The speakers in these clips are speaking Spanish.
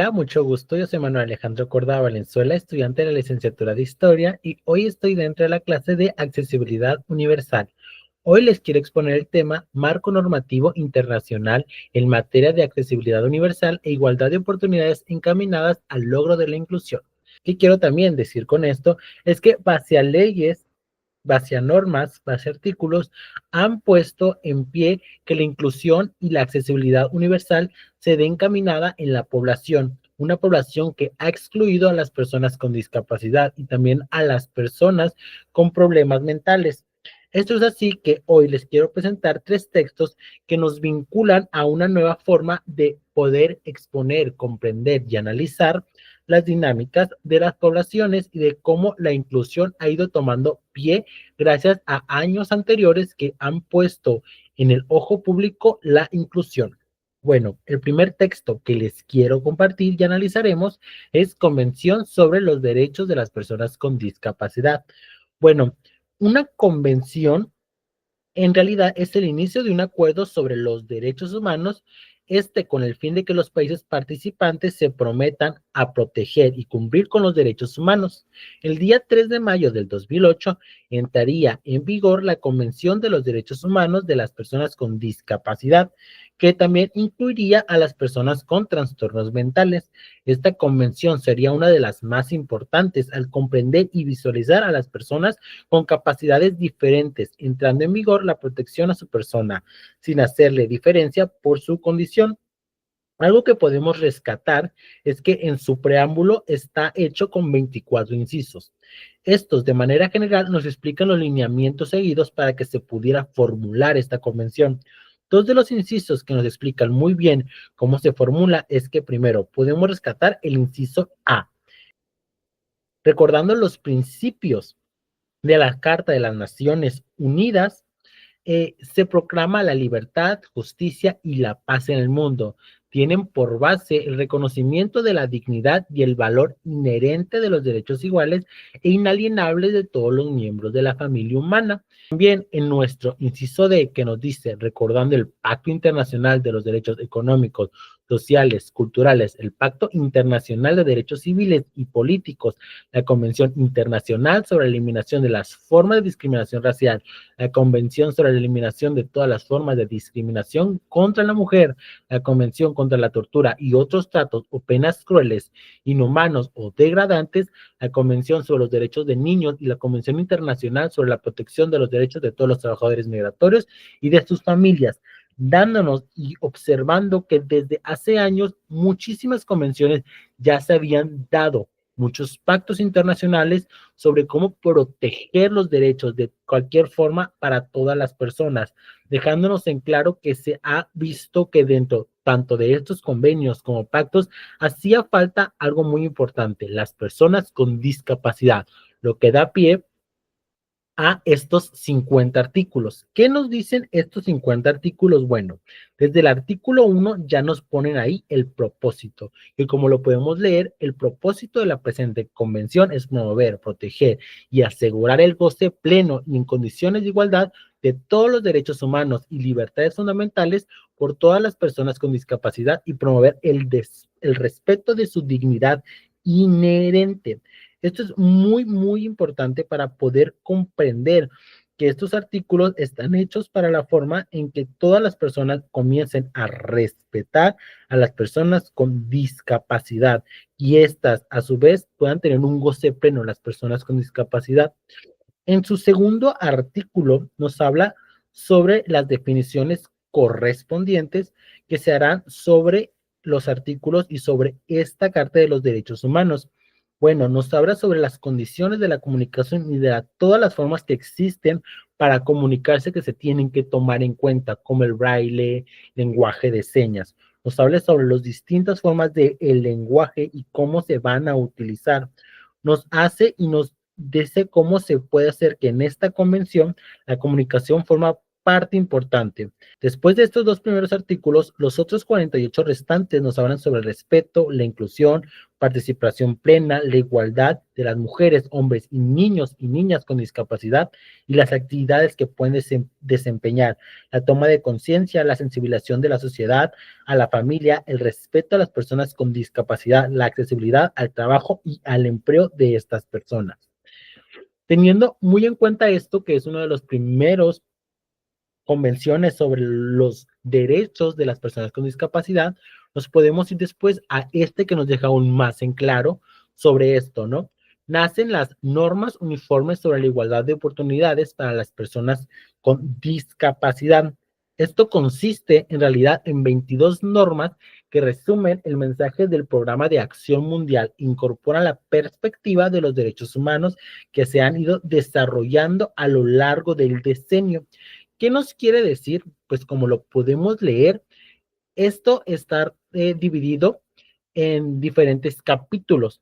Hola, mucho gusto. Yo soy Manuel Alejandro Córdoba Valenzuela, estudiante de la licenciatura de Historia, y hoy estoy dentro de la clase de Accesibilidad Universal. Hoy les quiero exponer el tema Marco Normativo Internacional en materia de accesibilidad universal e igualdad de oportunidades encaminadas al logro de la inclusión. ¿Qué quiero también decir con esto? Es que base a leyes, base a normas, base a artículos, han puesto en pie que la inclusión y la accesibilidad universal se dé encaminada en la población, una población que ha excluido a las personas con discapacidad y también a las personas con problemas mentales. Esto es así que hoy les quiero presentar tres textos que nos vinculan a una nueva forma de poder exponer, comprender y analizar las dinámicas de las poblaciones y de cómo la inclusión ha ido tomando pie gracias a años anteriores que han puesto en el ojo público la inclusión. Bueno, el primer texto que les quiero compartir y analizaremos es Convención sobre los Derechos de las Personas con Discapacidad. Bueno, una convención en realidad es el inicio de un acuerdo sobre los derechos humanos, con el fin de que los países participantes se prometan a proteger y cumplir con los derechos humanos. El día 3 de mayo del 2008 entraría en vigor la Convención de los Derechos Humanos de las Personas con Discapacidad, que también incluiría a las personas con trastornos mentales. Esta convención sería una de las más importantes al comprender y visualizar a las personas con capacidades diferentes, entrando en vigor la protección a su persona, sin hacerle diferencia por su condición. Algo que podemos rescatar es que en su preámbulo está hecho con 24 incisos. Estos, de manera general, nos explican los lineamientos seguidos para que se pudiera formular esta convención. Dos de los incisos que nos explican muy bien cómo se formula es que primero podemos rescatar el inciso A, recordando los principios de la Carta de las Naciones Unidas. Se proclama la libertad, justicia y la paz en el mundo. Tienen por base el reconocimiento de la dignidad y el valor inherente de los derechos iguales e inalienables de todos los miembros de la familia humana. También en nuestro inciso D, que nos dice, recordando el Pacto Internacional de los Derechos Económicos, Sociales, Culturales, el Pacto Internacional de Derechos Civiles y Políticos, la Convención Internacional sobre la Eliminación de las Formas de Discriminación Racial, la Convención sobre la Eliminación de todas las formas de discriminación contra la mujer, la Convención contra la Tortura y otros tratos o penas crueles, inhumanos o degradantes, la Convención sobre los Derechos de Niños y la Convención Internacional sobre la Protección de los Derechos de todos los trabajadores migratorios y de sus familias, dándonos y observando que desde hace años muchísimas convenciones ya se habían dado, muchos pactos internacionales sobre cómo proteger los derechos de cualquier forma para todas las personas, dejándonos en claro que se ha visto que dentro tanto de estos convenios como pactos hacía falta algo muy importante, las personas con discapacidad, lo que da pie a estos 50 artículos. ¿Qué nos dicen estos 50 artículos? Bueno, desde el artículo 1 ya nos ponen ahí el propósito, y como lo podemos leer, el propósito de la presente convención es promover, proteger y asegurar el goce pleno y en condiciones de igualdad de todos los derechos humanos y libertades fundamentales por todas las personas con discapacidad y promover el respeto de su dignidad inherente. Esto es muy, muy importante para poder comprender que estos artículos están hechos para la forma en que todas las personas comiencen a respetar a las personas con discapacidad y estas, a su vez, puedan tener un goce pleno las personas con discapacidad. En su segundo artículo nos habla sobre las definiciones correspondientes que se harán sobre los artículos y sobre esta Carta de los Derechos Humanos. Bueno, nos habla sobre las condiciones de la comunicación y de todas las formas que existen para comunicarse que se tienen que tomar en cuenta, como el braille, lenguaje de señas. Nos habla sobre las distintas formas del lenguaje y cómo se van a utilizar. Nos hace y nos dice cómo se puede hacer que en esta convención la comunicación forma parte importante. Después de estos dos primeros artículos, los otros 48 restantes nos hablan sobre el respeto, la inclusión, participación plena, la igualdad de las mujeres, hombres y niñas con discapacidad y las actividades que pueden desempeñar, la toma de conciencia, la sensibilización de la sociedad, a la familia, el respeto a las personas con discapacidad, la accesibilidad al trabajo y al empleo de estas personas. Teniendo muy en cuenta esto, que es uno de los primeros convenciones sobre los derechos de las personas con discapacidad, nos podemos ir después a este que nos deja aún más en claro sobre esto, ¿no? Nacen las normas uniformes sobre la igualdad de oportunidades para las personas con discapacidad. Esto consiste en realidad en 22 normas que resumen el mensaje del Programa de Acción Mundial, incorporan la perspectiva de los derechos humanos que se han ido desarrollando a lo largo del decenio. ¿Qué nos quiere decir? Pues como lo podemos leer, esto está dividido en diferentes capítulos.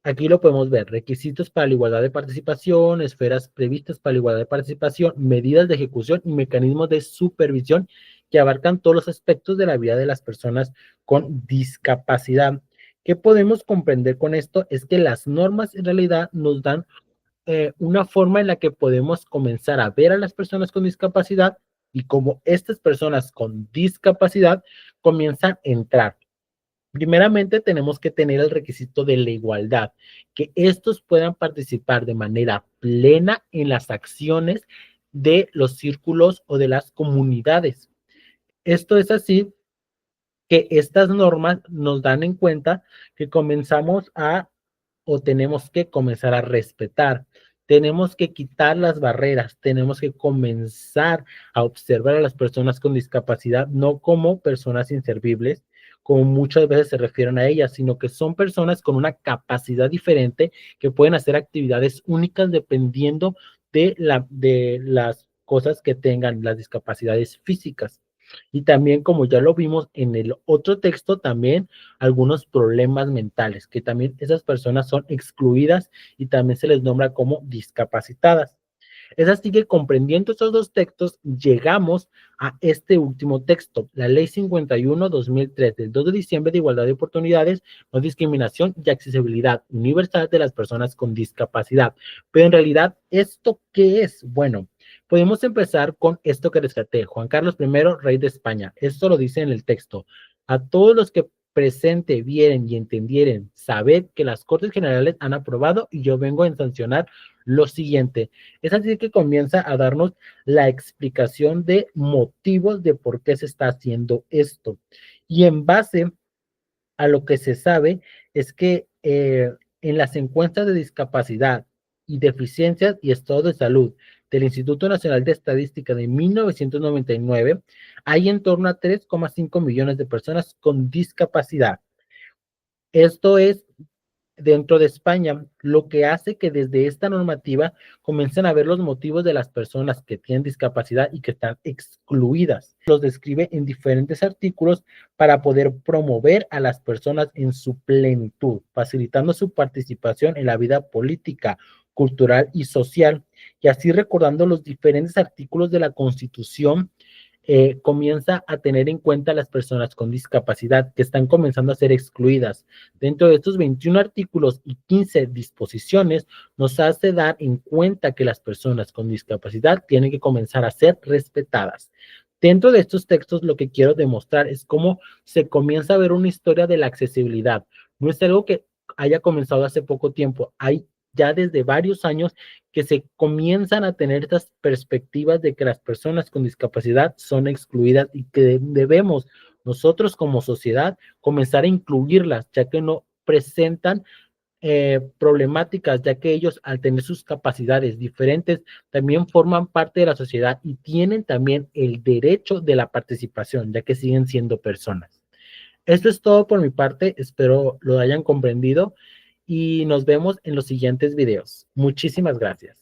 Aquí lo podemos ver, requisitos para la igualdad de participación, esferas previstas para la igualdad de participación, medidas de ejecución y mecanismos de supervisión que abarcan todos los aspectos de la vida de las personas con discapacidad. ¿Qué podemos comprender con esto? Es que las normas en realidad nos dan una forma en la que podemos comenzar a ver a las personas con discapacidad y cómo estas personas con discapacidad comienzan a entrar. Primeramente tenemos que tener el requisito de la igualdad, que estos puedan participar de manera plena en las acciones de los círculos o de las comunidades. Esto es así que estas normas nos dan en cuenta que comenzamos a o tenemos que comenzar a respetar. Tenemos que quitar las barreras, tenemos que comenzar a observar a las personas con discapacidad no como personas inservibles, como muchas veces se refieren a ellas, sino que son personas con una capacidad diferente que pueden hacer actividades únicas dependiendo de las cosas que tengan, las discapacidades físicas. Y también, como ya lo vimos en el otro texto, también algunos problemas mentales, que también esas personas son excluidas y también se les nombra como discapacitadas. Es así que comprendiendo estos dos textos, llegamos a este último texto, la Ley 51-2003, del 2 de diciembre de Igualdad de Oportunidades, No Discriminación y Accesibilidad Universal de las Personas con Discapacidad. Pero en realidad, ¿esto qué es? Bueno, podemos empezar con esto que rescaté. Juan Carlos I, rey de España. Esto lo dice en el texto. A todos los que presente, vieren y entendieren, sabed que las Cortes Generales han aprobado y yo vengo a sancionar lo siguiente. Es así que comienza a darnos la explicación de motivos de por qué se está haciendo esto. Y en base a lo que se sabe es que en las encuestas de discapacidad y deficiencias y estado de salud del Instituto Nacional de Estadística de 1999, hay en torno a 3,5 millones de personas con discapacidad. Esto es dentro de España, lo que hace que desde esta normativa comiencen a ver los motivos de las personas que tienen discapacidad y que están excluidas. Los describe en diferentes artículos para poder promover a las personas en su plenitud, facilitando su participación en la vida política, cultural y social, y así recordando los diferentes artículos de la Constitución. Comienza a tener en cuenta a las personas con discapacidad que están comenzando a ser excluidas. Dentro de estos 21 artículos y 15 disposiciones, nos hace dar en cuenta que las personas con discapacidad tienen que comenzar a ser respetadas. Dentro de estos textos, lo que quiero demostrar es cómo se comienza a ver una historia de la accesibilidad. No es algo que haya comenzado hace poco tiempo. Hay ya desde varios años que se comienzan a tener estas perspectivas de que las personas con discapacidad son excluidas y que debemos nosotros como sociedad comenzar a incluirlas, ya que no presentan problemáticas, ya que ellos al tener sus capacidades diferentes también forman parte de la sociedad y tienen también el derecho de la participación, ya que siguen siendo personas. Esto es todo por mi parte, espero lo hayan comprendido y nos vemos en los siguientes videos. Muchísimas gracias.